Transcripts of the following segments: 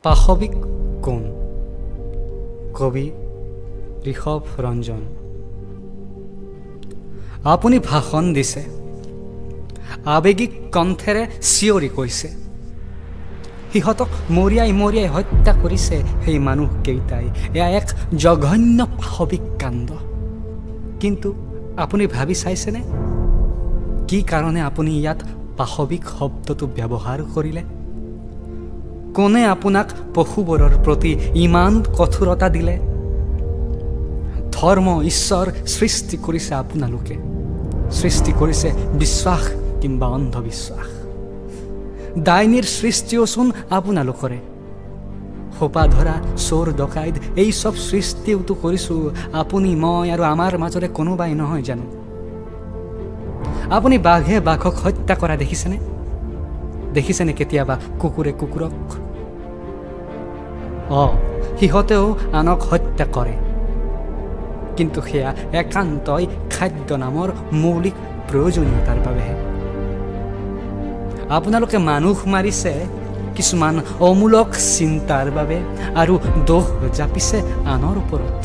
পাশবিক কোন? কবি ঋষভ ৰঞ্জন। আপুনি ভাষণ দিছে, আৱেগিক কণ্ঠেৰে চিঞৰি কৈছে, সিহঁতক মৰিয়াই মৰিয়াই হত্যা কৰিছে সেই মানুহকেইটাই। এয়া এক জঘন্য পাশবিক কাণ্ড। কিন্তু আপুনি ভাবি চাইছেনে কি কাৰণে আপুনি ইয়াত পাশবিক শব্দটো ব্যৱহাৰ কৰিলে? কোনে আপোনাক পশুবোৰৰ প্ৰতি ইমান কঠোৰতা দিলে? ধৰ্ম, ঈশ্বৰ সৃষ্টি কৰিছে আপোনালোকে, সৃষ্টি কৰিছে বিশ্বাস কিংবা অন্ধবিশ্বাস। ডাইনীৰ সৃষ্টিওচোন আপোনালোকৰে। সোপা ধৰা, চোৰ ডকাইত, এই চব সৃষ্টিওতো কৰিছোঁ আপুনি, মই আৰু আমাৰ মাজৰে কোনোবাই নহয় জানো? আপুনি বাঘে বাঘক হত্যা কৰা দেখিছেনে? দেখিছেনে কেতিয়াবা কুকুৰে কুকুৰক? সিহঁতেও আনক হত্যা কৰে, কিন্তু সেয়া একান্তই খাদ্য নামৰ মৌলিক প্ৰয়োজনীয়তাৰ বাবেহে। আপোনালোকে মানুহ মাৰিছে কিছুমান অমূলক চিন্তাৰ বাবে আৰু দোষ জাপিছে আনৰ ওপৰত।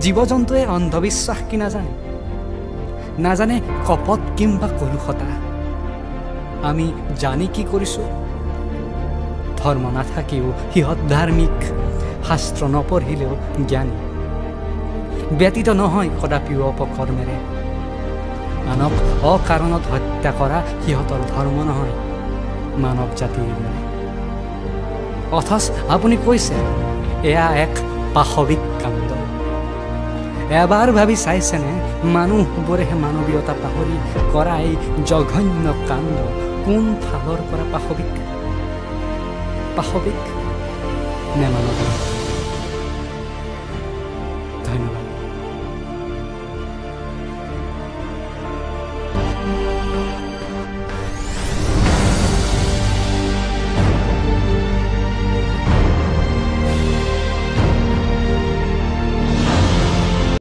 জীৱ জন্তুৱে অন্ধবিশ্বাস কি নাজানে? নাজানে কপট কিংবা কলুষতা। আমি জানি কি কৰিছোঁ? ধৰ্ম নাথাকিও সিহঁত ধাৰ্মিক, শাস্ত্ৰ নপঢ়িলেও জ্ঞানী, ব্যতীত নহয় কদাপিও অপকৰ্মেৰে। আনক অকাৰণত হত্যা কৰা সিহঁতৰ ধৰ্ম নহয়, মানৱ জাতিৰ দৰে। অথচ আপুনি কৈছে এয়া এক পাশবিক কাণ্ড। এবাৰ ভাবি চাইছেনে মানুহবোৰেহে মানৱীয়তা পাহৰি কৰা এই জঘন্য কাণ্ড কোন ফালৰ পৰা পাশবিক? পাশবিক নে মানৱীয়? ধন্যবাদ।